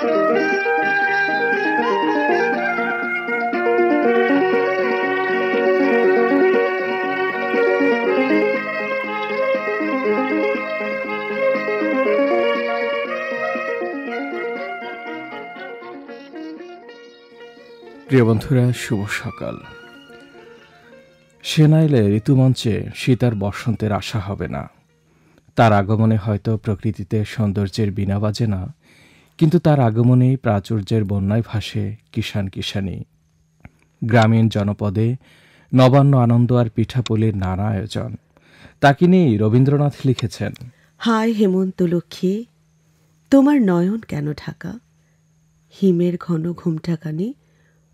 প্রিয় বন্ধুরা, শুভ সকাল। সে না এলে ঋতুমঞ্চে শীত আর বসন্তের আশা হবে না। তার আগমনে হয়তো প্রকৃতিতে সৌন্দর্যের বীণা বাজে না, কিন্তু তার আগমনেই প্রাচুর্যের বন্যায় ভাসে কিষান কিষানি। গ্রামীণ জনপদে নবান্ন আনন্দ আর পিঠাপুলির নানা আয়োজন। তাকে নিয়েই রবীন্দ্রনাথ লিখেছেন, হায় হেমন্ত লক্ষ্মী, তোমার নয়ন কেন ঢাকা, হিমের ঘন ঘুমটাকানি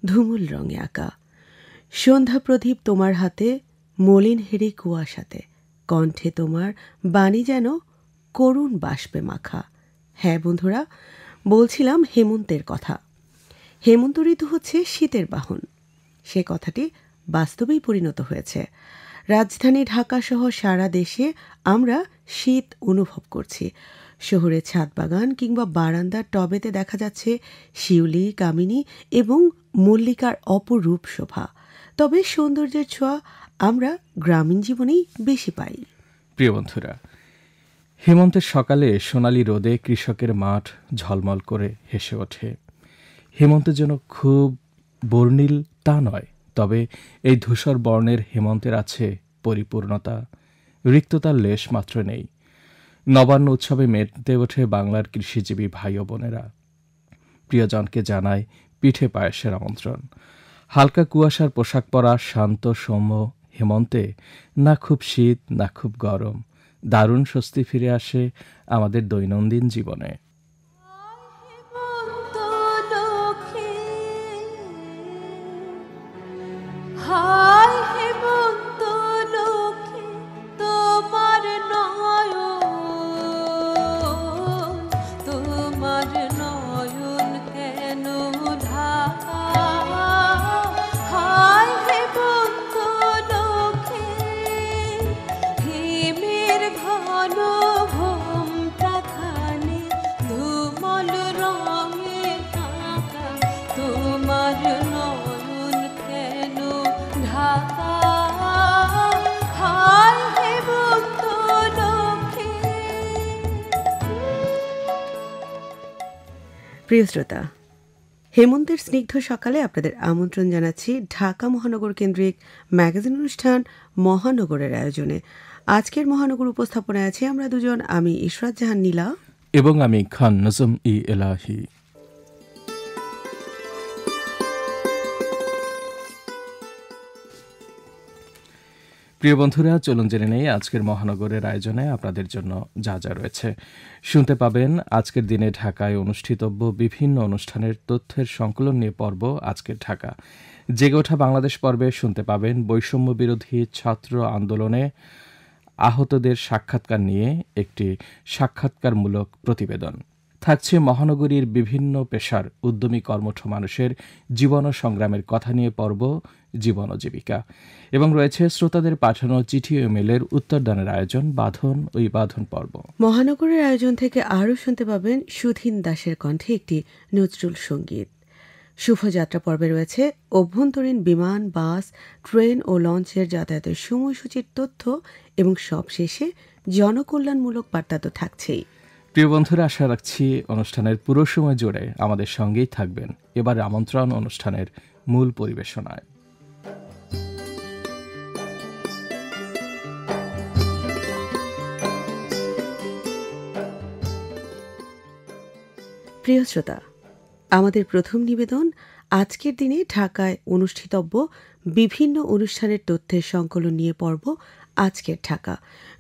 ধুমুল রঙে আঁকা, সন্ধ্যা প্রদীপ তোমার হাতে, মলিন হেরি কুয়াশাতে, কণ্ঠে তোমার বাণী যেন করুণ বাষ্পে মাখা। হ্যাঁ বন্ধুরা, বলছিলাম হেমন্তের কথা। হেমন্ত ঋতু হচ্ছে শীতের বাহন। সে কথাটি বাস্তবেই পরিণত হয়েছে। রাজধানী ঢাকাসহ সারা দেশে আমরা শীত অনুভব করছি। শহরের ছাদ বাগান কিংবা বারান্দার টবেতে দেখা যাচ্ছে শিউলি, কামিনী এবং মল্লিকার অপরূপ শোভা। তবে সৌন্দর্যের ছোঁয়া আমরা গ্রামীণ জীবনেই বেশি পাই। প্রিয় বন্ধুরা, হেমন্তের সকালে সোনালি রোদে কৃষকের মাঠ ঝলমল করে হেসে ওঠে। হেমন্তের জন্য খুব বর্ণিল তা নয়, তবে এই ধূসর বর্ণের হেমন্তের আছে পরিপূর্ণতা, রিক্ততার লেশ মাত্র নেই। নবান্ন উৎসবে মেতে ওঠে বাংলার কৃষিজীবী ভাই ও বোনেরা। প্রিয়জনকে জানায় পিঠে পায়েসের আমন্ত্রণ। হালকা কুয়াশার পোশাক পরা শান্ত সৌম্য হেমন্তে না খুব শীত না খুব গরম, দারুণ স্বস্তি ফিরে আসে আমাদের দৈনন্দিন জীবনে। প্রিয় শ্রোতা, হেমন্তের স্নিগ্ধ সকালে আপনাদের আমন্ত্রণ জানাচ্ছি ঢাকা মহানগর কেন্দ্রিক ম্যাগাজিন অনুষ্ঠান মহানগরের আয়োজনে। আজকের মহানগর উপস্থাপনায় আছি আমরা দুজন, আমি ইশরাত জাহান নীলা এবং আমি খান নজম ই এলাহি। প্রিয় বন্ধুরা, চলুন জেনে নেই আজকের মহানগরের আয়োজনে আপনাদের জন্য যা যা রয়েছে। শুনতে পাবেন আজকের দিনে ঢাকায় অনুষ্ঠিতব্য বিভিন্ন অনুষ্ঠানের তথ্যের সংকলন নিয়ে পর্ব আজকের ঢাকা। জেগে ওঠা বাংলাদেশ পর্বে শুনতে পাবেন বৈষম্য বিরোধী ছাত্র আন্দোলনে আহতদের সাক্ষাৎকার নিয়ে একটি সাক্ষাৎকারমূলক প্রতিবেদন। থাকছে মহানগরীর বিভিন্ন পেশার উদ্যমী কর্মঠ মানুষের জীবন ও সংগ্রামের কথা নিয়ে পর্ব জীবন ও জীবিকা, এবং রয়েছে শ্রোতাদের পাঠানো চিঠি ও ইমেলের উত্তরদানের আয়োজন বাঁধন ওই বাঁধন পর্ব। মহানগরের আয়োজন থেকে আরও শুনতে পাবেন সুধীন দাসের কণ্ঠে একটি নজরুল সঙ্গীত। শুভযাত্রা পর্বে রয়েছে অভ্যন্তরীণ বিমান, বাস, ট্রেন ও লঞ্চের যাতায়াতের সময়সূচির তথ্য এবং সবশেষে জনকল্যাণমূলক বার্তা তো থাকছেই। প্রিয় বন্ধুরা, আশা রাখছি অনুষ্ঠানের পুরো সময় জুড়ে আমাদের সঙ্গেই থাকবেন। এবার আমন্ত্রণ অনুষ্ঠানের মূল পরিবেশনায়। প্রিয় শ্রোতা, আমাদের প্রথম নিবেদন আজকের দিনে ঢাকায় অনুষ্ঠিতব্য বিভিন্ন অনুষ্ঠানের তথ্যের সংকলন নিয়ে পর্ব আজকের ঢাকা।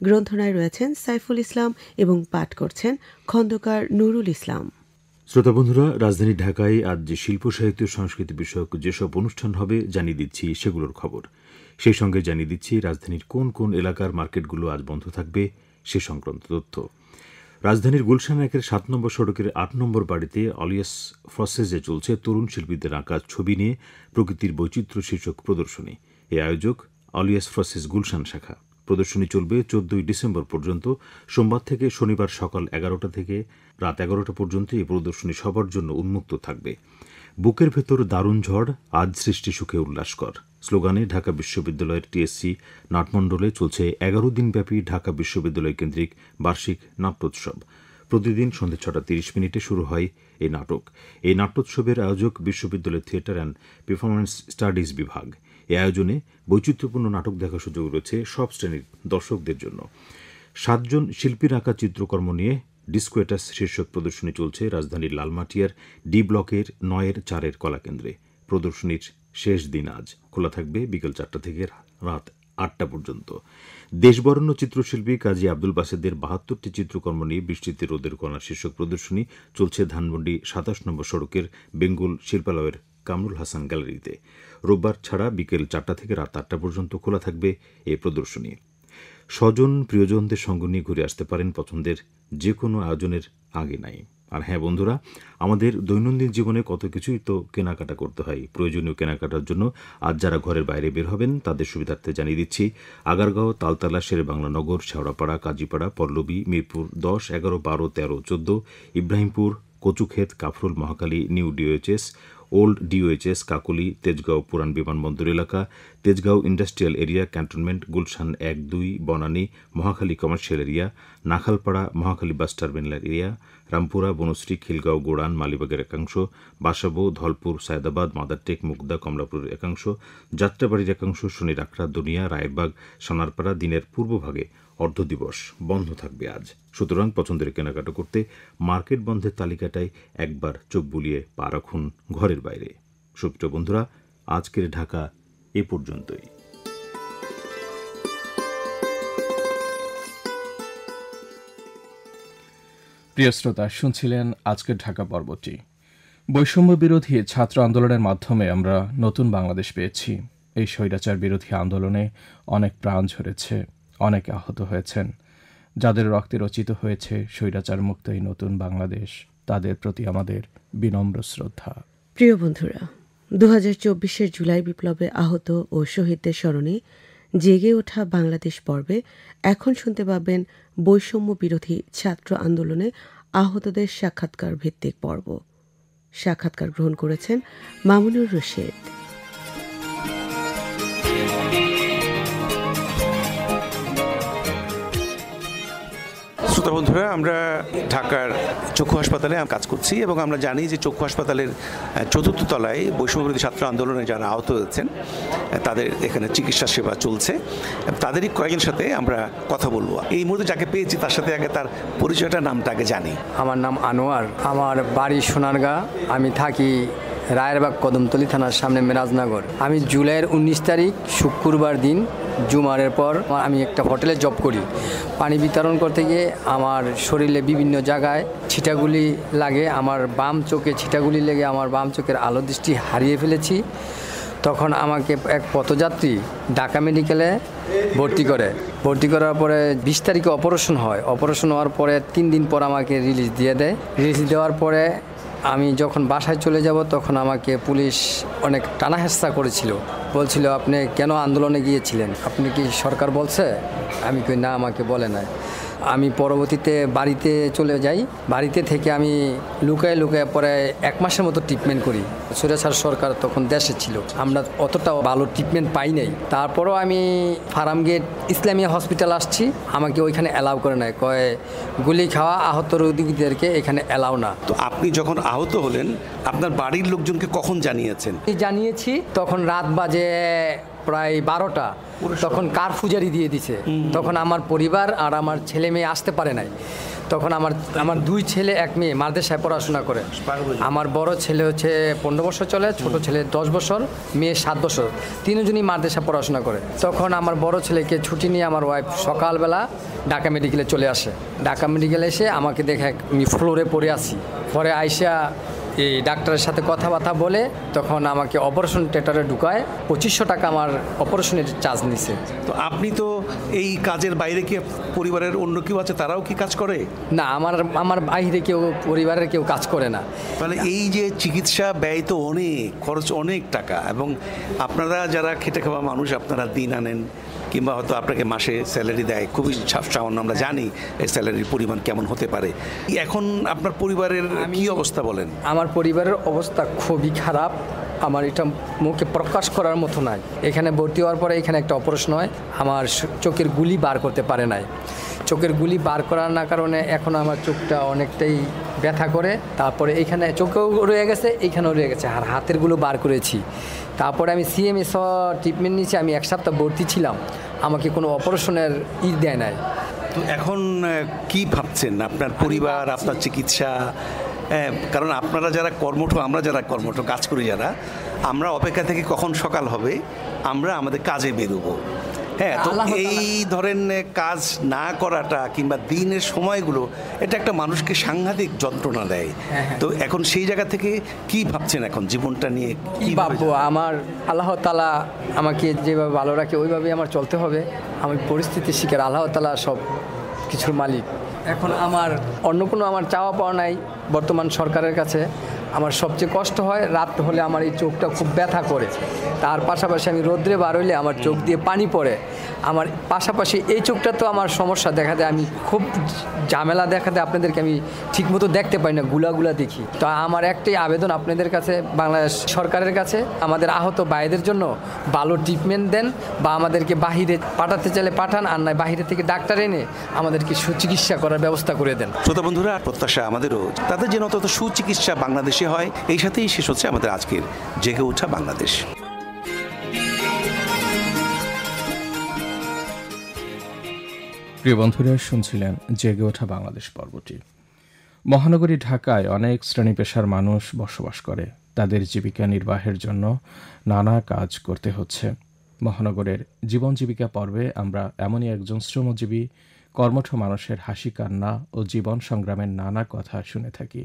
গ্রন্থনায় রয়েছেন সাইফুল ইসলাম এবং পাঠ করছেন খন্দকার নুরুল ইসলাম। শ্রোতা বন্ধুরা, রাজধানী ঢাকায় আজ যে শিল্প সাহিত্য সংস্কৃতি বিষয়ক যেসব অনুষ্ঠান হবে জানিয়ে দিচ্ছি সেগুলোর খবর। সেই সঙ্গে জানিয়ে দিচ্ছি রাজধানীর কোন কোন এলাকার মার্কেটগুলো আজ বন্ধ থাকবে সে সংক্রান্ত তথ্য। রাজধানীর গুলশান 1-এর 7 নম্বর সড়কের 8 নম্বর বাড়িতে অলিয়াস ফ্রসেজে চলছে তরুণ শিল্পীদের আঁকা ছবি নিয়ে প্রকৃতির বৈচিত্র্য শীর্ষক প্রদর্শনী। এ আয়োজক অলিয়াস ফ্রসেজ গুলশান শাখা। প্রদর্শনী চলবে 14 ডিসেম্বর পর্যন্ত। সোমবার থেকে শনিবার সকাল 11টা থেকে রাত 11টা পর্যন্ত এই প্রদর্শনী সবার জন্য উন্মুক্ত থাকবে। বুকের ভেতর দারুণ ঝড়, আজ সৃষ্টি সুখে উল্লাসকর স্লোগানে ঢাকা বিশ্ববিদ্যালয়ের টিএসসি নাটমণ্ডলে চলছে 11 দিনব্যাপী ঢাকা বিশ্ববিদ্যালয় কেন্দ্রিক বার্ষিক নাট্যোৎসব। প্রতিদিন সন্ধ্যে 6:30 শুরু হয় এই নাটক। এই নাট্যোৎসবের আয়োজক বিশ্ববিদ্যালয় থিয়েটার অ্যান্ড পারফরম্যান্স স্টাডিজ বিভাগ। এই আয়োজনে বৈচিত্র্যপূর্ণ নাটক দেখার সুযোগ রয়েছে সব শ্রেণীর দর্শকদের জন্য। 7 জন শিল্পীর আঁকা চিত্রকর্ম নিয়ে ডিসকোয়েটাস শীর্ষক প্রদর্শনী চলছে রাজধানীর লালমাটিয়ার ডি ব্লকের 9-এর 4-এর কলাকেন্দ্রে। প্রদর্শনীর শেষ দিন আজ। খোলা থাকবে বিকেল 4টা থেকে রাত 8টা পর্যন্ত। দেশবরেণ্য চিত্রশিল্পী কাজী আব্দুল বাসেদের 72টি চিত্রকর্ম নিয়ে বৃষ্টিতে রোদের কণা শীর্ষক প্রদর্শনী চলছে ধানমন্ডি 27 নম্বর সড়কের বেঙ্গল শিল্পালয়ের কামরুল হাসান গ্যালারিতে। রোববার ছাড়া বিকেল 4টা থেকে রাত 8টা পর্যন্ত খোলা থাকবে এই প্রদর্শনী। স্বজন প্রিয়জনদের সঙ্গ নিয়ে ঘুরে আসতে পারেন পছন্দের যে কোনো আয়োজনের আগে নাই। আর হ্যাঁ বন্ধুরা, আমাদের দৈনন্দিন জীবনে কত কিছুই তো কেনাকাটা করতে হয়। প্রয়োজনীয় কেনাকাটার জন্য আজ যারা ঘরের বাইরে বের হবেন তাদের সুবিধার্থে জানিয়ে দিচ্ছি, Agargaon, Taltala, Sher-e-Bangla Nagar, Shewrapara, Kazipara, Pallabi, Mirpur 10, 11, 12, 13, 14, Ibrahimpur, Kachukhet, Kafrul, Mohakhali, new DOHS, old DOHS, Kakoli, Tejgaon পুরান বিমানবন্দর এলাকা, Tejgaon industrial area, cantonment, Gulshan 1, 2, Banani, Mohakhali commercial area, Nakhalpara, Mohakhali bus terminal area, Rampura, Banasree, Khilgaon, Goran, মালিবাগের একাংশ, বাসাবো, ধলপুর, সায়দাবাদ, মাদারটেক, মুগদা, কমলাপুরের একাংশ, যাত্রাবাড়ির একাংশ, শনিরাখড়া, দুনিয়া, রায়েরবাগ, সোনারপাড়া। দিনের পূর্বভাগে অর্ধদিবস বন্ধ থাকবে আজ। সুতরাং পছন্দের কেনাকাটা করতে মার্কেট বন্ধের তালিকাটায় একবার চোখ বুলিয়ে পা রাখুন ঘরের বাইরে। সুপ্রিয় বন্ধুরা, আজকের ঢাকা এ পর্যন্তই। প্রিয় শ্রোতা, শুনছিলেন আজকের ঢাকা পর্বটি। বৈষম্য বিরোধী ছাত্র আন্দোলনের মাধ্যমে আমরা নতুন বাংলাদেশ পেয়েছি। এই স্বৈরাচার বিরোধী আন্দোলনে অনেক প্রাণ ঝরেছে, অনেকে আহত হয়েছেন। যাদের রক্তে রচিত হয়েছে স্বৈরাচার মুক্ত এই নতুন বাংলাদেশ, তাদের প্রতি আমাদের বিনম্র শ্রদ্ধা। প্রিয় বন্ধুরা, 2024-এর জুলাই বিপ্লবে আহত ও শহীদদের স্মরণে জেগে ওঠা বাংলাদেশ পর্বে এখন শুনতে পাবেন বৈষম্য বিরোধী ছাত্র আন্দোলনে আহতদের সাক্ষাৎকার ভিত্তিক পর্ব। সাক্ষাৎকার গ্রহণ করেছেন মামুনুর রশিদ। শ্রোতা বন্ধুরা, আমরা ঢাকার চক্ষু হাসপাতালে কাজ করছি এবং আমরা জানি যে চক্ষু হাসপাতালের 4র্থ তলায় বৈষম্যবিরোধী ছাত্র আন্দোলনে যারা আহত হয়েছেন তাদের এখানে চিকিৎসা সেবা চলছে। তাদেরই কয়েকজনের সাথে আমরা কথা বলবো। এই মুহূর্তে যাকে পেয়েছি তার সাথে আগে তার পরিচয়টা, নামটা আগে জানি। আমার নাম আনোয়ার, আমার বাড়ি সোনারগাঁ, আমি থাকি রায়েরবাগ কদমতলী থানার সামনে মেরাজনগর। আমি জুলাইয়ের 19 তারিখ শুক্রবার দিন জুমারের পর আমি একটা হোটেলে জব করি। পানি বিতরণ করতে গিয়ে আমার শরীরে বিভিন্ন জায়গায় ছিটাগুলি লাগে, আমার বাম চোখে ছিটাগুলি লেগে আমার বাম চোখের আলো দৃষ্টি হারিয়ে ফেলেছি। তখন আমাকে এক পথযাত্রী ঢাকা মেডিকেলে ভর্তি করার পরে 20 তারিখে অপারেশন হয়। অপারেশন হওয়ার পরে 3 দিন পর আমাকে রিলিজ দিয়ে দেয়। রিলিজ দেওয়ার পরে আমি যখন বাসায় চলে যাব তখন আমাকে পুলিশ অনেক টানাহেঁচড়া করেছিল, বলছিল আপনি কেন আন্দোলনে গিয়েছিলেন, আপনি কি সরকার বলছে? আমি কই না, আমাকে বলে নাই। আমি পরবর্তীতে বাড়িতে চলে যাই। বাড়িতে থেকে আমি লুকায় পরে 1 মাসের মতো ট্রিটমেন্ট করি। স্বৈরাচার সরকার তখন দেশে ছিল, আমরা অতটা ভালো ট্রিটমেন্ট পাই নাই। তারপরও আমি ফার্মগেট ইসলামিয়া হসপিটাল আসছি, আমাকে ওইখানে অ্যালাউ করে নাই, কয় গুলি খাওয়া আহত রোগীদেরকে এখানে অ্যালাউ না। তো আপনি যখন আহত হলেন আপনার বাড়ির লোকজনকে কখন জানিয়েছেন? জানিয়েছি তখন রাত বাজে প্রায় 12টা, তখন কারফিউ জারি দিয়ে দিছে। তখন আমার পরিবার আর আমার ছেলে মেয়ে আসতে পারে নাই। তখন আমার 2 ছেলে 1 মেয়ে মাদ্রাসায় পড়াশোনা করে। আমার বড় ছেলে হচ্ছে 15 বছর চলে, ছোট ছেলে 10 বছর, মেয়ে 7 বছর, 3 জনই মাদ্রাসায় পড়াশোনা করে। তখন আমার বড় ছেলেকে ছুটি নিয়ে আমার ওয়াইফ সকালবেলা ঢাকা মেডিকেলে চলে আসে। ঢাকা মেডিকেলে এসে আমাকে দেখে আমি ফ্লোরে পড়ে আছি। পরে আইসা এই ডাক্তারের সাথে কথাবার্তা বলে তখন আমাকে অপারেশন থিয়েটারে ঢুকায়। 2500 টাকা আমার অপারেশনের চার্জ নিছে। তো আপনি তো এই কাজের বাইরে কি পরিবারের অন্য কেউ আছে, তারাও কি কাজ করে? না, আমার বাইরে কেউ, পরিবারের কেউ কাজ করে না। তাহলে এই যে চিকিৎসা ব্যয় তো অনেক, খরচ অনেক টাকা, এবং আপনারা যারা খেটে খাওয়া মানুষ আপনারা দিন আনেন, কিংবা হয়তো আপনাকে মাসে স্যালারি দেয় খুবই সামান্য, আমরা জানি এই স্যালারির পরিমাণ কেমন হতে পারে। এখন আপনার পরিবারের কি অবস্থা বলেন? আমার পরিবারের অবস্থা খুবই খারাপ, আমার এটা মুখে প্রকাশ করার মতো নাই। এখানে ভর্তি হওয়ার পরে এখানে একটা অপারেশন হয়, আমার চোখের গুলি বার করতে পারে নাই। চোখের গুলি বার করার না কারণে এখন আমার চোখটা অনেকটাই ব্যথা করে। তারপরে এইখানে চোখেও রয়ে গেছে, এইখানেও রয়ে গেছে, আর হাতেরগুলো বার করেছি। তারপরে আমি সিএমএস ট্রিটমেন্ট নিয়েছি, আমি 1 সপ্তাহ ভর্তি ছিলাম, আমাকে কোনো অপারেশনের দেয় নাই। তো এখন কি ভাবছেন আপনার পরিবার, আপনার চিকিৎসা? কারণ আপনারা যারা কর্মঠ, আমরা যারা কর্মঠ কাজ করি যারা, আমরা অপেক্ষা থেকে কখন সকাল হবে আমরা আমাদের কাজে বেরোবো। হ্যাঁ, তো এই ধরেন কাজ না করাটা কিংবা দিনের সময়গুলো এটা একটা মানুষকে সাংঘাতিক যন্ত্রণা দেয়। তো এখন সেই জায়গা থেকে কি ভাবছেন এখন জীবনটা নিয়ে? কি ভাববো, আমার আল্লাহ তাআলা আমাকে যেভাবে ভালো রাখে ওইভাবেই আমার চলতে হবে। আমি পরিস্থিতির শিকার, আল্লাহ তাআলা সব কিছুর মালিক। এখন আমার অন্য কোনো আমার চাওয়া পাওয়া নাই বর্তমান সরকারের কাছে। আমার সবচেয়ে কষ্ট হয় রাত হলে আমার এই চোখটা খুব ব্যথা করে, তার পাশাপাশি আমি রোদ্রে বার হইলে আমার চোখ দিয়ে পানি পড়ে। আমার পাশাপাশি এই চোখটা তো আমার সমস্যা দেখা দেয়, আমি খুব ঝামেলা দেখা দেয়, আপনাদেরকে আমি ঠিকমতো দেখতে পাই না, গুলা দেখি। তো আমার একটাই আবেদন আপনাদের কাছে, বাংলাদেশ সরকারের কাছে, আমাদের আহত ভাইদের জন্য ভালো ট্রিটমেন্ট দেন, বা আমাদেরকে বাহিরে পাঠাতে চাইলে পাঠান, আর নয় বাহিরে থেকে ডাক্তার এনে আমাদেরকে সুচিকিৎসা করার ব্যবস্থা করে দেন। শ্রোতা বন্ধুরা, প্রত্যাশা আমাদেরও তাদের যেন তত সুচিকিৎসা বাংলাদেশে হয়। এই সাথেই শেষ হচ্ছে আমাদের আজকের জেগে ওঠা বাংলাদেশ। প্রিয় বন্ধুরা, শুনছিলেন জেগে ওঠা বাংলাদেশ পর্বটি। মহানগরী ঢাকায় অনেক শ্রেণী পেশার মানুষ বসবাস করে। তাদের জীবিকা নির্বাহের জন্য নানা কাজ করতে হচ্ছে। মহানগরের জীবন জীবিকা পর্বে আমরা এমনই একজন শ্রমজীবী কর্মঠ মানুষের হাসি কান্না ও জীবন সংগ্রামের নানা কথা শুনে থাকি।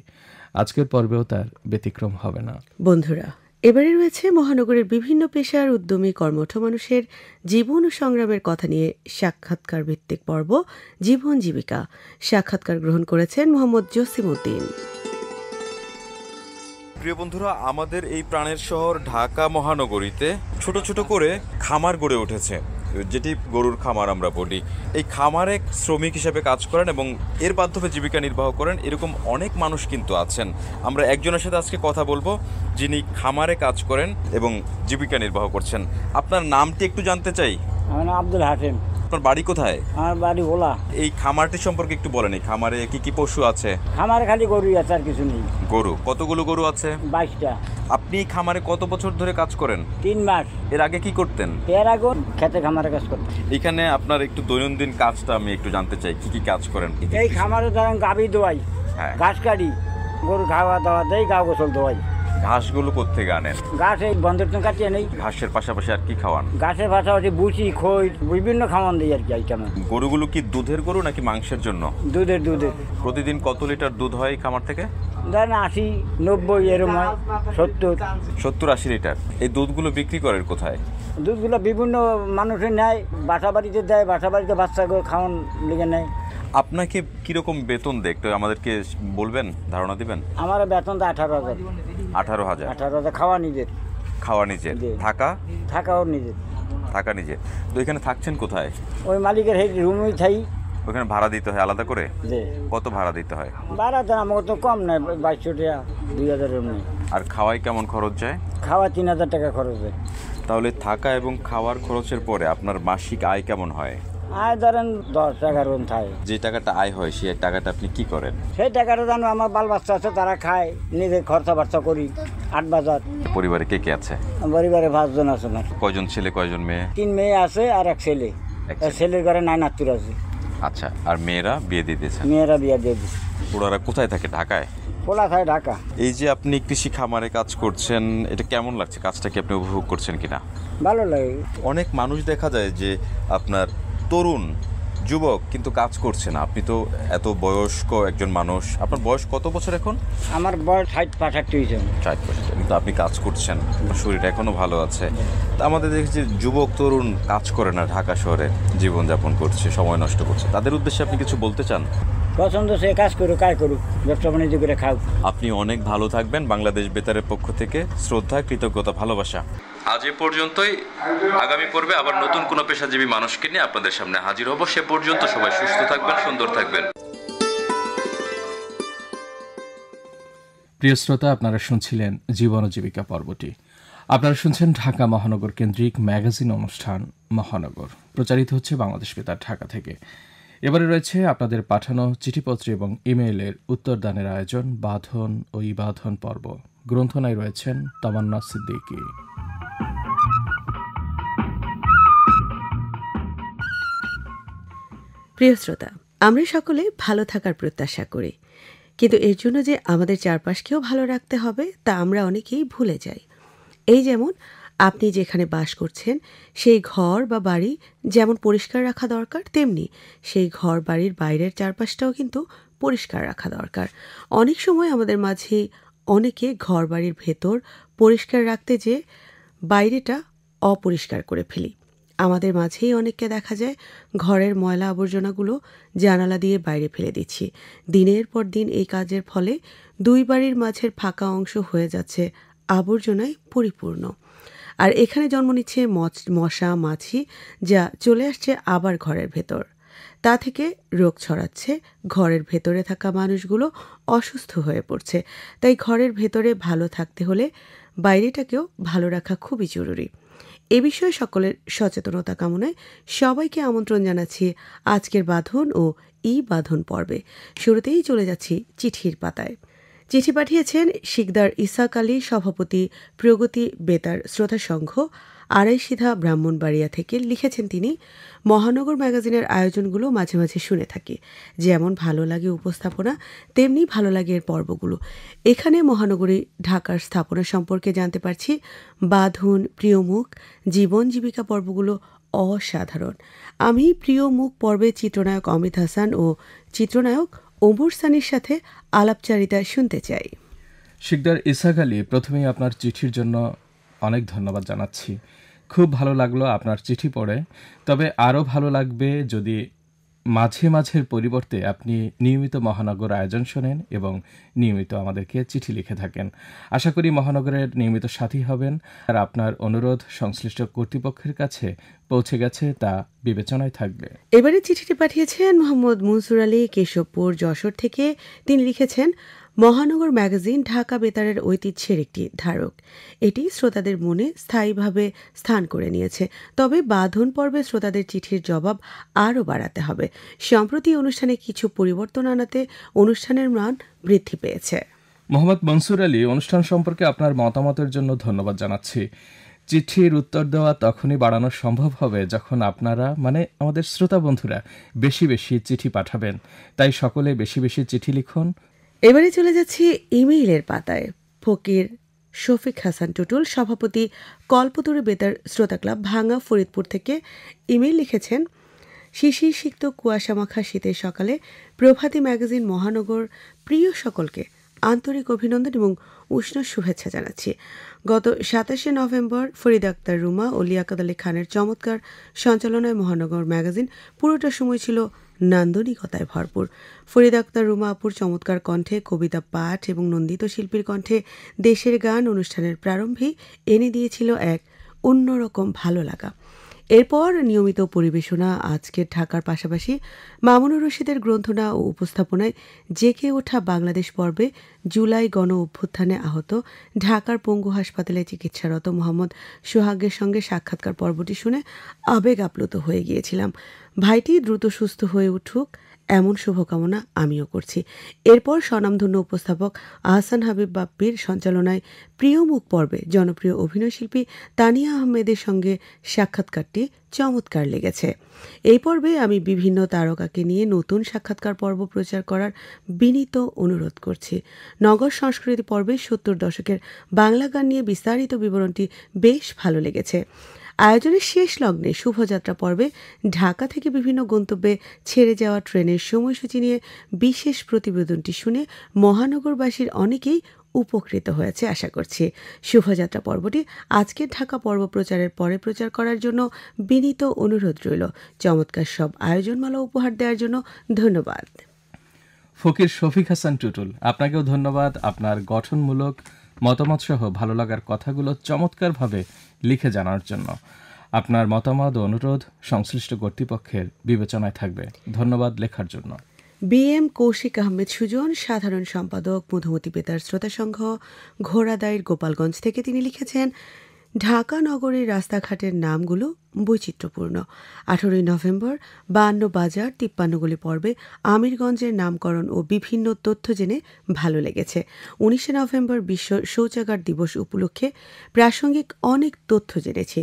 আজকের পর্বেও তার ব্যতিক্রম হবে না। বন্ধুরা, এবারে রয়েছে মহানগরের বিভিন্ন পেশার উদ্যমী কর্মঠ মানুষের জীবন ও সংগ্রামের কথা নিয়ে সাক্ষাৎকার ভিত্তিক পর্ব জীবন জীবিকা। সাক্ষাৎকার গ্রহণ করেছেন মোহাম্মদ জসিমউদ্দিন। প্রিয় বন্ধুরা, আমাদের এই প্রাণের শহর ঢাকা মহানগরীতে ছোট ছোট করে খামার গড়ে উঠেছে, যেটি গরুর খামার আমরা বলি। এই খামারে শ্রমিক হিসেবে কাজ করেন এবং এর মাধ্যমে জীবিকা নির্বাহ করেন এরকম অনেক মানুষ কিন্তু আছেন। আমরা একজনের সাথে আজকে কথা বলবো যিনি খামারে কাজ করেন এবং জীবিকা নির্বাহ করছেন। আপনার নামটি একটু জানতে চাই। আমার নাম আব্দুল হাকিম। আপনার বাড়ি কোথায়? আমার বাড়ি ভোলা। এই খামারটি সম্পর্কে একটু বলেন, এই খামারে কি কি পশু আছে? খামারে খালি গরুই আছে, আর কিছু নেই। গরু কতগুলো গরু আছে? 22টা। আপনি খামারে কত বছর ধরে কাজ করেন? 3 মাস। এর আগে কি করতেন? এর আগে খেতে খামারে কাজ করতেন। এখানে আপনার একটু দৈনন্দিন কাজটা আমি একটু জানতে চাই, কি কি কাজ করেন? এই খামারে ধরেন গাভী দোয়াই, হ্যাঁ, ঘাস কাটি, গরু খাওয়া দাওয়া দেই, গা গোসল দোয়াই। ঘাসগুলো কোত্থেকে আনেন? ঘাস এই বন্ধের তো কাটিয়ে নেই। ঘাসের পাশাপাশি আর কি খাওয়ান? ঘাসের পাশাপাশি বুচি, খই, বিভিন্ন খাওয়ান দিই আর কি আইটেম। গরুগুলো কি দুধের গরু নাকি মাংসের জন্য? দুধের। প্রতিদিন কত লিটার দুধ হয় খামার থেকে? ধরেন 80, 90 এরকম হয়, 70-80 লিটার। এই দুধগুলো বিক্রি করেন কোথায়? দুধগুলো বিভিন্ন মানুষে নেয়, বাসা বাড়িতে দেয়, বাসা বাড়িতে বাচ্চাগুলো খাওয়ান লিগে নেয়। আপনাকে কিরকম বেতন দেয় একটু আমাদেরকে বলবেন, ধারণা দিবেন? আমার বেতন তো 18,000। 18,000। 18,000 খাওয়া নিজের। খাওয়া নিজের? থাকাও নিজের। থাকা নিজের। তো এখানে থাকছেন কোথায়? ওই মালিকের রুমেই থাই। ওখানে ভাড়া দিতে হয় আলাদা করে? জি। কত ভাড়া দিতে হয়? ভাড়া তো আমার তো কম নয়, 2200 টাকা, 2000 রুম নেই। আর খাওয়াই কেমন খরচ যায়? খাওয়া 3000 টাকা খরচ হয়। তাহলে থাকা এবং খাওয়ার খরচের পরে আপনার মাসিক আয় কেমন হয়? আয় ধরেন 10 রুম থাকে। যে টাকাটা আয় হয় সেই টাকাটা আপনি কি করেন? সেই টাকাটা জানো আমার বাল বাচ্চা আছে, তারা খায়, নিজে খরচা বার্চা করি। 8 বাজার। পরিবারে কে কে আছে? পরিবারে 5 জন আছে। না কয়জন ছেলে কয়জন মেয়ে? 3 মেয়ে আছে আর 1 ছেলে। ছেলের ঘরে 9 নাতির আছে। আচ্ছা, আর মেয়েরা বিয়ে দিয়ে দিয়েছেন? মেয়েরা বিয়ে দিয়ে দিয়েছে। ওরা কোথায় থাকে? ঢাকায়? পোলা খায় ঢাকা। এই যে আপনি কৃষি খামারে কাজ করছেন, এটা কেমন লাগছে? কাজটা কি আপনি উপভোগ করছেন কিনা? ভালো লাগে। অনেক মানুষ দেখা যায় যে আপনার তরুণ যুবক কিন্তু কাজ করছে না। আপনি তো এত বয়স্ক একজন মানুষ, আপনার বয়স কত বছর এখন? আমার বয়স 60-65 হয়েছে। 60 বছর, কিন্তু আপনি কাজ করছেন, আপনার শরীর এখনো ভালো আছে। তা আমাদের দেখছি যুবক তরুণ কাজ করে না, ঢাকা শহরে জীবনযাপন করছে, সময় নষ্ট করছে, তাদের উদ্দেশ্যে আপনি কিছু বলতে চান? পছন্দ সে কাজ করুক, কাজ করুক, ব্যবসা বাণিজ্য করে খাও। আপনি অনেক ভালো থাকবেন। বাংলাদেশ বেতারের পক্ষ থেকে শ্রদ্ধা, কৃতজ্ঞতা, ভালোবাসা। আজ এ পর্যন্তই। আগামী পর্বে আবার নতুন কোনো পেশাজীবী মানুষকে নিয়ে আপনাদের সামনে হাজির হব। সে পর্যন্ত সবাই সুস্থ থাকবেন, সুন্দর থাকবেন। প্রিয় শ্রোতা, আপনারা শুনছিলেন জীবন ও জীবিকা পর্বটি। আপনারা শুনছেন ঢাকা মহানগর কেন্দ্রিক ম্যাগাজিন অনুষ্ঠান মহানগর, প্রচারিত হচ্ছে বাংলাদেশ বেতার ঢাকা থেকে। এবারে রয়েছে আপনাদের পাঠানো চিঠিপত্র এবং ইমেইলের উত্তরদানের আয়োজন বাঁধন ও ইবাধন পর্ব। গ্রন্থনায় রয়েছেন তামান্না সিদ্দিকী। প্রিয় শ্রোতা, আমরা সকলে ভালো থাকার প্রত্যাশা করি, কিন্তু এর জন্য যে আমাদের চারপাশকেও ভালো রাখতে হবে তা আমরা অনেকেই ভুলে যাই। এই যেমন আপনি যেখানে বাস করছেন সেই ঘর বা বাড়ি যেমন পরিষ্কার রাখা দরকার, তেমনি সেই ঘর বাড়ির বাইরের চারপাশটাও কিন্তু পরিষ্কার রাখা দরকার। অনেক সময় আমাদের মাঝে অনেকে ঘর বাড়ির ভেতর পরিষ্কার রাখতে যে বাইরেটা অপরিষ্কার করে ফেলি। আমাদের মাঝেই অনেককে দেখা যায় ঘরের ময়লা আবর্জনাগুলো জানালা দিয়ে বাইরে ফেলে দিচ্ছি। দিনের পর দিন এই কাজের ফলে দুই বাড়ির মাঝের ফাঁকা অংশ হয়ে যাচ্ছে আবর্জনায় পরিপূর্ণ। আর এখানে জন্ম নিচ্ছে মশা মাছি, যা চলে আসছে আবার ঘরের ভেতর। তা থেকে রোগ ছড়াচ্ছে, ঘরের ভেতরে থাকা মানুষগুলো অসুস্থ হয়ে পড়ছে। তাই ঘরের ভেতরে ভালো থাকতে হলে বাইরেটাকেও ভালো রাখা খুবই জরুরি। এ বিষয়ে সকলের সচেতনতা কামনায় সবাইকে আমন্ত্রণ জানাচ্ছি আজকের বাঁধন ও ই বাঁধন পর্বে। শুরুতেই চলে যাচ্ছি চিঠির পাতায়। চিঠি পাঠিয়েছেন শিকদার ইসাক আলী, সভাপতি প্রগতি বেতার শ্রোতা সংঘ, আড়াইসিধা ব্রাহ্মণবাড়িয়া থেকে। লিখেছেন তিনি, মহানগর ম্যাগাজিনের আয়োজনগুলো মাঝে মাঝে শুনে থাকি। যেমন ভালো লাগে উপস্থাপনা, তেমনি ভালো লাগে এর পর্বগুলো। এখানে মহানগরী ঢাকার স্থাপনা সম্পর্কে জানতে পারছি। বাঁধন, প্রিয় মুখ, জীবন জীবিকা পর্বগুলো অসাধারণ। আমি প্রিয় মুখ পর্বে চিত্রনায়ক অমিত হাসান ও চিত্রনায়ক ওমর সানির সাথে আলাপচারিতা শুনতে চাই। শিকদার ইসাক আলী, প্রথমেই আপনার চিঠির জন্য অনেক ধন্যবাদ জানাচ্ছি। খুব ভালো লাগলো আপনার চিঠি পড়ে। তবে আরও ভালো লাগবে যদি মাঝে মাঝের পরিবর্তে আপনি নিয়মিত মহানগর আয়োজন শোনেন এবং নিয়মিত আমাদেরকে চিঠি লিখে থাকেন। আশা করি মহানগরের নিয়মিত সাথী হবেন। আর আপনার অনুরোধ সংশ্লিষ্ট কর্তৃপক্ষের কাছে পৌঁছে গেছে তা বিবেচনায় থাকবে। এবারে চিঠিটি পাঠিয়েছেন মোহাম্মদ মনসুর আলী, কেশবপুর, যশোর থেকে। তিনি লিখেছেন, মহানগর ম্যাগাজিন ঢাকা বেতারের ঐতিহ্যের একটি ধারক। এটি শ্রোতাদের মনে স্থায়ীভাবে স্থান করে নিয়েছে। তবে বাঁধন পর্বে শ্রোতাদের চিঠির জবাব আরও বাড়াতে হবে। সম্প্রতি অনুষ্ঠানে কিছু পরিবর্তন আনাতে অনুষ্ঠানের মান বৃদ্ধি পেয়েছে। মোহাম্মদ মনসুর আলী, অনুষ্ঠান সম্পর্কে আপনার মতামতের জন্য ধন্যবাদ জানাচ্ছি। চিঠির উত্তর দেওয়া তখনই বাড়ানো সম্ভব হবে যখন আপনারা, মানে আমাদের শ্রোতা বন্ধুরা, বেশি বেশি চিঠি পাঠাবেন। তাই সকলে বেশি বেশি চিঠি লিখুন। এবারে চলে যাচ্ছি ইমেইলের পাতায়। ফকির শফিক হাসান টুটুল, সভাপতি কল্পতরু বেতার শ্রোতা ক্লাব, ভাঙ্গা, ফরিদপুর থেকে ইমেইল লিখেছেন, শিশির সিক্ত কুয়াশামাখা শীতের সকালে প্রভাতী ম্যাগাজিন মহানগর প্রিয় সকলকে আন্তরিক অভিনন্দন এবং উষ্ণ শুভেচ্ছা জানাচ্ছি। গত 27শে নভেম্বর ফরিদ আক্তার রুমা ও লিয়াকত আলী খানের চমৎকার সঞ্চালনায় মহানগর ম্যাগাজিন পুরোটা সময় ছিল নান্দনিকতায় ভরপুর। ফরিদ আক্তার রুমা আপুর চমৎকার কণ্ঠে কবিতা পাঠ এবং নন্দিত শিল্পীর কণ্ঠে দেশের গান অনুষ্ঠানের প্রারম্ভেই এনে দিয়েছিল এক অন্যরকম ভালো লাগা। এরপর নিয়মিত পরিবেশনা আজকের ঢাকার পাশাপাশি মামুনুর রশিদের গ্রন্থনা ও উপস্থাপনায় জেগে ওঠা বাংলাদেশ পর্বে জুলাই গণ অভ্যুত্থানে আহত ঢাকার পঙ্গু হাসপাতালে চিকিৎসারত মোহাম্মদ সোহাগের সঙ্গে সাক্ষাৎকার পর্বটি শুনে আবেগ আপ্লুত হয়ে গিয়েছিলাম। ভাইটি দ্রুত সুস্থ হয়ে উঠুক এমন শুভকামনা আমিও করছি। এরপর স্বনামধন্য উপস্থাপক আহসান হাবিব বাপ্পির সঞ্চালনায় প্রিয় মুখ পর্বে জনপ্রিয় অভিনয়শিল্পী তানিয়া আহমেদের সঙ্গে সাক্ষাৎকারটি চমৎকার লেগেছে। এই পর্বে আমি বিভিন্ন তারকাকে নিয়ে নতুন সাক্ষাৎকার পর্ব প্রচার করার বিনীত অনুরোধ করছি। নগর সংস্কৃতি পর্বে 70 দশকের বাংলা গান নিয়ে বিস্তারিত বিবরণটি বেশ ভালো লেগেছে। আয়োজনের শেষ লগ্নে শুভযাত্রা পর্বে ঢাকা থেকে বিভিন্ন গন্তব্যে ছেড়ে যাওয়া ট্রেনের সময়সূচি নিয়ে বিশেষ প্রতিবেদনটি শুনে মহানগরবাসীর অনেকেই উপকৃত হয়েছে আশা করছি। শুভযাত্রা পর্বটি আজকের ঢাকা পর্ব প্রচারের পরে প্রচার করার জন্য বিনীত অনুরোধ রইল। চমৎকার সব আয়োজনমালা উপহার দেওয়ার জন্য ধন্যবাদ। ফকির শফিক হাসান টুটুল, আপনাকেও ধন্যবাদ আপনার গঠনমূলক মতামত সহ ভালো লাগার কথাগুলো চমৎকারভাবে লিখে জানার জন্য। আপনার মতামত ও অনুরোধ সংশ্লিষ্ট কর্তৃপক্ষের বিবেচনায় থাকবে। ধন্যবাদ লেখার জন্য। BM কৌশিক আহমেদ সুজন, সাধারণ সম্পাদক, মধুমতি বেতার শ্রোতা সংঘ, ঘোড়াদাইর, গোপালগঞ্জ থেকে তিনি লিখেছেন, ঢাকা নগরীর রাস্তাঘাটের নামগুলো বৈচিত্র্যপূর্ণ। 18 নভেম্বর 52 বাজার 53 গলি পর্বে আমিরগঞ্জের নামকরণ ও বিভিন্ন তথ্য জেনে ভালো লেগেছে। 19 নভেম্বর বিশ্ব শৌচাগার দিবস উপলক্ষে প্রাসঙ্গিক অনেক তথ্য জেনেছি।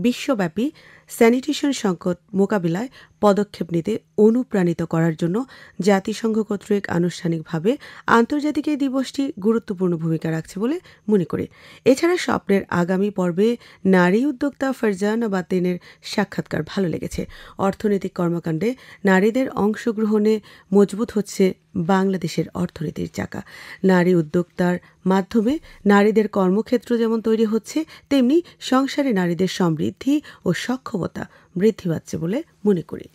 বিশ্বব্যাপী স্যানিটেশন সংকট মোকাবিলায় পদক্ষেপ নিতে অনুপ্রাণিত করার জন্য জাতিসংঘ কর্তৃক আনুষ্ঠানিকভাবে আন্তর্জাতিক এই দিবসটি গুরুত্বপূর্ণ ভূমিকা রাখছে বলে মনে করি। এছাড়া স্বপ্নের আগামী পর্বে নারী উদ্যোক্তা ফারজানা বাতেনের সাক্ষাৎকার ভালো লেগেছে। অর্থনৈতিক কর্মকাণ্ডে নারীদের অংশগ্রহণে মজবুত হচ্ছে বাংলাদেশের অর্থনীতির চাকা। নারী উদ্যোক্তার মাধ্যমে নারীদের কর্মক্ষেত্র যেমন তৈরি হচ্ছে, তেমনি সংসারে নারীদের সমৃদ্ধি ও সক্ষমতা বৃদ্ধি পাচ্ছে বলে মনে করি।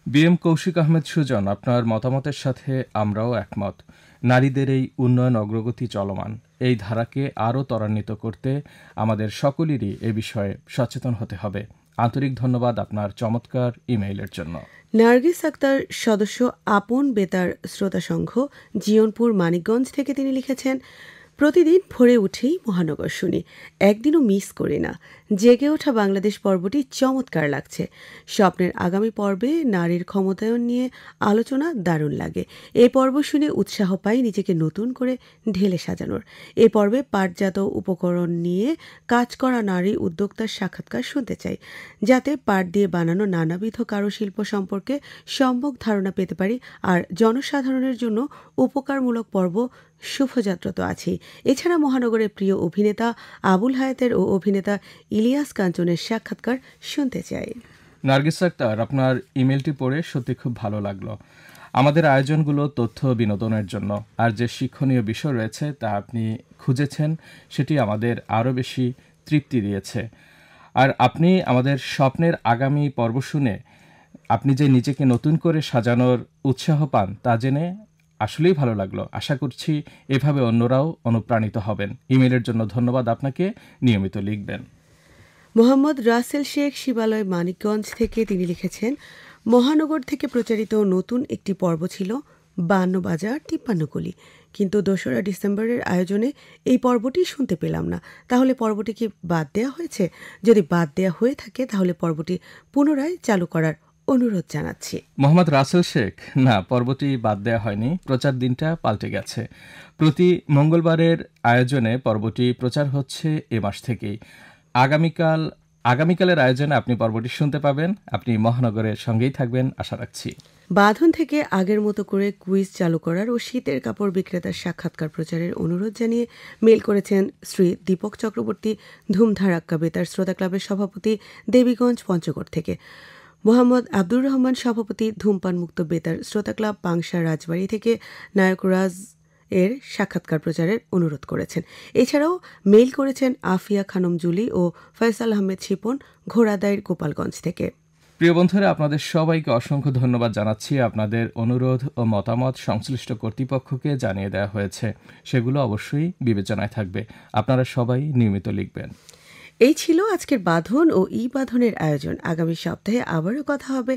BM কৌশিক আহমেদ সুজন, আপনার মতামতের সাথে আমরাও একমত। নারীদের এই উন্নয়ন অগ্রগতি চলমান, এই ধারাকে আরও ত্বরান্বিত করতে আমাদের সকলেরই এ বিষয়ে সচেতন হতে হবে। আন্তরিক ধন্যবাদ আপনার চমৎকার ইমেইলের জন্য। নার্গিস আক্তার, সদস্য আপন বেতার শ্রোতা সংঘ, জিয়নপুর, মানিকগঞ্জ থেকে তিনি লিখেছেন, প্রতিদিন ভোরে উঠেই মহানগর শুনি, একদিনও মিস করি না। জেগে ওঠা বাংলাদেশ পর্বটি চমৎকার লাগছে। স্বপ্নের আগামী পর্বে নারীর ক্ষমতায়ন নিয়ে আলোচনা দারুণ লাগে। এই পর্ব শুনে উৎসাহ পাই নিজেকে নতুন করে ঢেলে সাজানোর। এ পর্বে পাটজাত উপকরণ নিয়ে কাজ করা নারী উদ্যোক্তার সাক্ষাৎকার শুনতে চাই, যাতে পাট দিয়ে বানানো নানাবিধ কারুশিল্প সম্পর্কে সম্যক ধারণা পেতে পারি। আর জনসাধারণের জন্য উপকারমূলক পর্ব শুভযাত্রা তো আছেই। এছাড়া মহানগরের প্রিয় অভিনেতা আবুল হায়াতের ও অভিনেতা ইলিয়াস কাঞ্চনের সাক্ষাৎকার শুনতে চাই। নার্গিস আক্তার, আপনার ইমেলটি পড়ে সত্যি খুব ভালো লাগলো। আমাদের আয়োজনগুলো তথ্য বিনোদনের জন্য, আর যে শিক্ষণীয় বিষয় রয়েছে তা আপনি খুঁজেছেন, সেটি আমাদের আরও বেশি তৃপ্তি দিয়েছে। আর আপনি আমাদের স্বপ্নের আগামী পর্ব শুনে আপনি যে নিজেকে নতুন করে সাজানোর উৎসাহ পান, তা জেনে আসলেই ভালো লাগলো। আশা করছি এভাবে অন্যরাও অনুপ্রাণিত হবেন। ইমেলের জন্য ধন্যবাদ আপনাকে। নিয়মিত লিখবেন। মোহাম্মদ রাসেল শেখ, শিবালয়, মানিকগঞ্জ থেকে তিনি লিখেছেন, মহানগর থেকে প্রচারিত নতুন একটি পর্ব ছিল 52 বাজার 53 গলি, কিন্তু 2রা ডিসেম্বরের আয়োজনে এই পর্বটি শুনতে পেলাম না। তাহলে পর্বটি কি বাদ দেওয়া হয়েছে? যদি বাদ দেওয়া হয়ে থাকে তাহলে পর্বটি পুনরায় চালু করার অনুরোধ জানাচ্ছি। মোহাম্মদ রাসেল শেখ, না, পর্বটি বাদ দেওয়া হয়নি, প্রচার দিনটা পাল্টে গেছে। প্রতি মঙ্গলবারের আয়োজনে পর্বটি প্রচার হচ্ছে এ মাস থেকেই। আগামীকালের আয়োজনে আপনি পর্বটি শুনতে পাবেন। আপনি মহানগরের সঙ্গেই থাকবেন আশা রাখছি। বাঁধন থেকে আগের মতো করে কুইজ চালু করার ও শীতের কাপড় বিক্রেতার সাক্ষাৎকার প্রচারের অনুরোধ জানিয়ে মেল করেছেন শ্রী দীপক চক্রবর্তী, ধুমধারাক্কা বেতার শ্রোতা ক্লাবের সভাপতি, দেবীগঞ্জ, পঞ্চগড় থেকে। মোহাম্মদ আব্দুর রহমান, সভাপতি, ধূমপান মুক্ত বেতার শ্রোতা ক্লাব, পাংশা, রাজবাড়ী থেকে নায়করাজ এর সাক্ষাৎকার প্রচারের অনুরোধ করেছেন। এছাড়াও মেইল করেছেন আফিয়া খানম জুলি ও ফয়সাল আহমেদ শিপন, ঘোড়াদাইর, গোপালগঞ্জ থেকে। প্রিয় বন্ধুরা, আপনাদের সবাইকে অসংখ্য ধন্যবাদ জানাচ্ছি। আপনাদের অনুরোধ ও মতামত সংশ্লিষ্ট কর্তৃপক্ষকে জানিয়ে দেওয়া হয়েছে, সেগুলো অবশ্যই বিবেচনায় থাকবে। আপনারা সবাই নিয়মিত লিখবেন। এই ছিল আজকের বাঁধন ও ই বাঁধনের আয়োজন। আগামী সপ্তাহে আবারও কথা হবে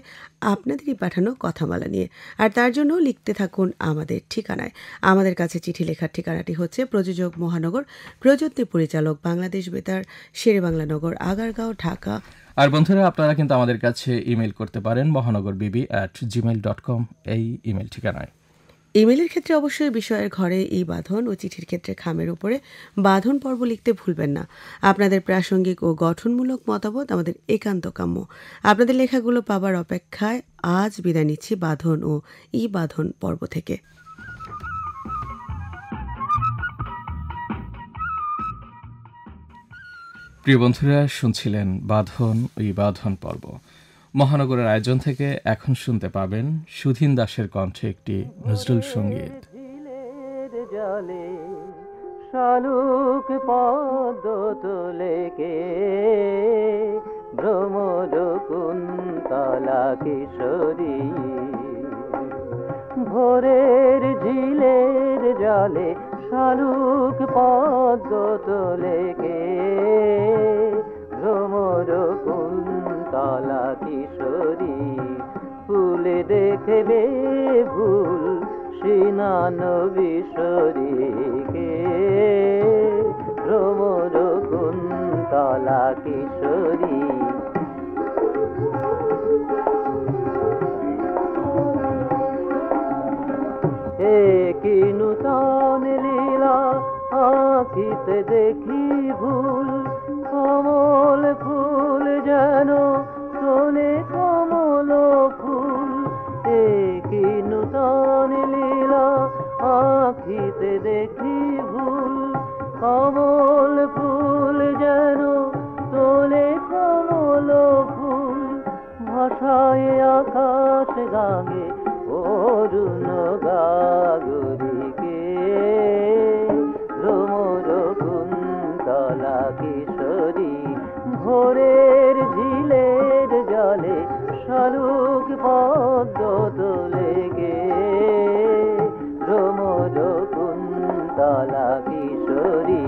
আপনাদেরই পাঠানো কথামালা নিয়ে। আর তার জন্য লিখতে থাকুন আমাদের ঠিকানায়। আমাদের কাছে চিঠি লেখার ঠিকানাটি হচ্ছে প্রযোজক মহানগর, প্রযুক্তি পরিচালক বাংলাদেশ বেতার, শেরেবাংলানগর, আগারগাঁও, ঢাকা। আর বন্ধুরা, আপনারা কিন্তু আমাদের কাছে ইমেল করতে পারেন mohanogorbb@gmail.com এই ইমেল ঠিকানায়। ইমেলের ক্ষেত্রে অবশ্যই বিষয়ের ঘরে ই বাঁধন ও চিঠির ক্ষেত্রে খামের উপরে বাঁধন পর্ব লিখতে ভুলবেন না। আপনাদের প্রাসঙ্গিক ও গঠনমূলক মতামত আমাদের একান্ত কাম্য। আপনাদের লেখাগুলো পাবার অপেক্ষায় আজ বিদায় নিচ্ছি বাঁধন ও ই বাঁধন পর্ব থেকে। প্রিয় বন্ধুরা, শুনছিলেন বাঁধন ই বাঁধন পর্ব। মহানগরের আয়োজন থেকে এখন শুনতে পাবেন সুধীন দাসের কণ্ঠে একটি নজরুল সঙ্গীত। শালুক পদ্ম তোলে কে, ভ্রমর কুন্তলা কিশোরী, ভোরের ঝিলের জলে শালুক পদ্ম পদ্ম তোলে কে ভ্রমর কুন্তলা কিশোরী ফুলে দেখবে ভুল সিনান বিশরীকে ভ্রমর কুন্তলা কিশোরী কি নূতন লীলা আঁখিতে দেখি ভুল কমল ফুল যেন তোলে কমল ফুল কি নূতন লীলা আঁখিতে দেখি ভুল কমল ফুল যেন তোলে কমল ফুল ভাষায় আকাশ গাঙ্গে অরুণ গাগরিকে ভ্রমর কুন্তলা কিশোরী ভোরের ঝিলের জলে শালুক পদ্ম তোলে গে ভ্রমর কুন্তলা কিশোরী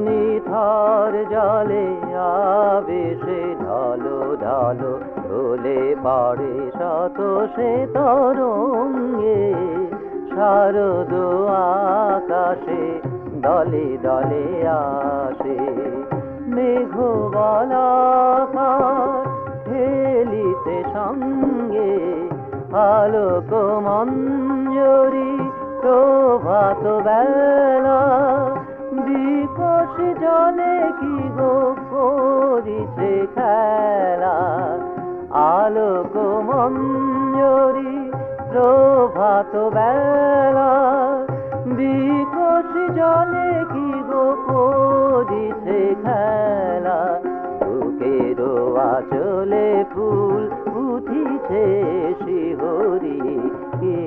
নিথার জালে আবেশে ঢালো ঢালো ঢোলে পাড়ে শত সে তরঙ্গে শারদ আকাশে দলে দলে আসে মেঘবালাকার খেলিতে সঙ্গে আলোক মঞ্জরি প্রভাত বেলা বিকশ জলে কি গো করিছে খেলা আলোক মঞ্জরি প্রভাত বেলা বিকশ জলে কি গো করিছে খেলা বুকের আঁচলে ফুল উঠিছে শিহরি কে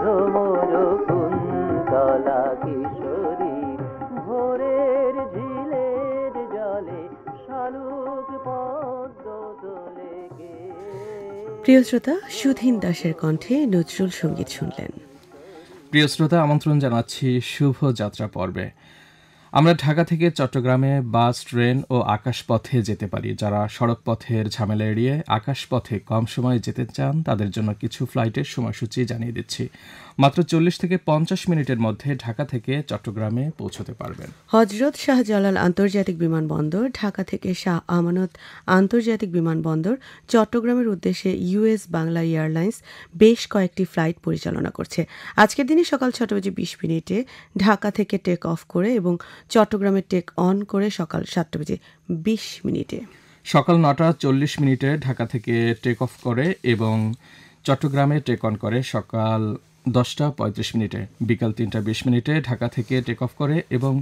ভ্রমর কুন্তলা কিশোরী ভোরের ঝিলের জলে শালুক পদ্ম তোলে কে। প্রিয় শ্রোতা, সুধীন দাসের কণ্ঠে নজরুল সঙ্গীত শুনলেন। প্রিয় শ্রোতা, আমন্ত্রণ জানাচ্ছি শুভ যাত্রা পর্বে। আমরা ঢাকা থেকে চট্টগ্রামে বাস, ট্রেন ও আকাশপথে যেতে পারি। যারা সড়ক পথের ঝামেলা এড়িয়ে আকাশপথে কম সময়ে যেতে চান তাদের জন্য কিছু ফ্লাইটের সময়সূচি জানিয়ে দিচ্ছি। মাত্র 40 থেকে 50 মিনিটের মধ্যে ঢাকা থেকে চট্টগ্রামে পৌঁছতে পারবেন। হজরত শাহজালাল আন্তর্জাতিক বিমানবন্দর, ঢাকা থেকে শাহ আমানত আন্তর্জাতিক বিমানবন্দর, চট্টগ্রামের উদ্দেশ্যে ইউএস বাংলা এয়ারলাইন্স বেশ কয়েকটি ফ্লাইট পরিচালনা করছে। আজকের দিনে সকাল 6:20 ঢাকা থেকে টেক অফ করে এবং চট্টগ্রামে টেক অন করে সকাল 7:20। সকাল 9:40 ঢাকা থেকে টেক অফ করে এবং চট্টগ্রামে টেক অন করে সকাল 10:35। বিকাল 3:20 ঢাকা থেকে টেক অফ করে এবং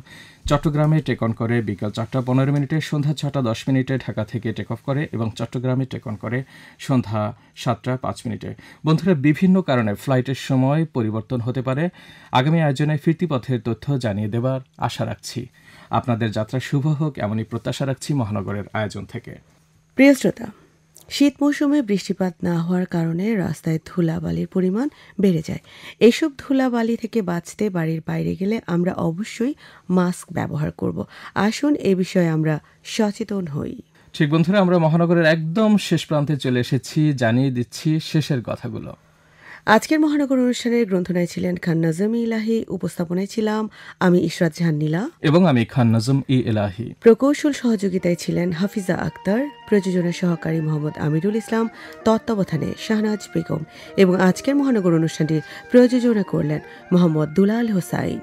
চট্টগ্রামে টেক অন করে বিকাল 4:15। সন্ধ্যা 6:10 ঢাকা থেকে টেক অফ করে এবং চট্টগ্রামে টেক অন করে সন্ধ্যা 7:05। বন্ধুরা, বিভিন্ন কারণে ফ্লাইটের সময় পরিবর্তন হতে পারে। আগামী আয়োজনে ফিরতি পথের তথ্য জানিয়ে দেবার আশা রাখছি। আপনাদের যাত্রা শুভ হোক এমনই প্রত্যাশা রাখছি মহানগরের আয়োজন থেকে। প্রিয় শ্রোতা, শীত মৌসুমে বৃষ্টিপাত না হওয়ার কারণে রাস্তায় ধুলাবালির পরিমাণ বেড়ে যায়। এসব ধুলাবালি থেকে বাঁচতে বাড়ির বাইরে গেলে আমরা অবশ্যই মাস্ক ব্যবহার করব। আসুন এ বিষয়ে আমরা সচেতন হই। ঠিক বন্ধুরা, আমরা মহানগরের একদম শেষ প্রান্তে চলে এসেছি। জানিয়ে দিচ্ছি শেষের কথাগুলো। আজকের মহানগর অনুষ্ঠানের গ্রন্থনায় ছিলেন খান নাজম ইলাহি, উপস্থাপনায় ছিলাম আমি ইশরাত জাহান নীলা এবং আমি খান নাজম ইলাহি। প্রকৌশল সহযোগিতায় ছিলেন হাফিজা আক্তার, প্রযোজনা সহকারী মোহাম্মদ আমিরুল ইসলাম, তত্ত্বাবধানে শাহনাজ বেগম এবং আজকের মহানগর অনুষ্ঠানটির প্রযোজনা করলেন মোহাম্মদ দুলাল হোসাইন।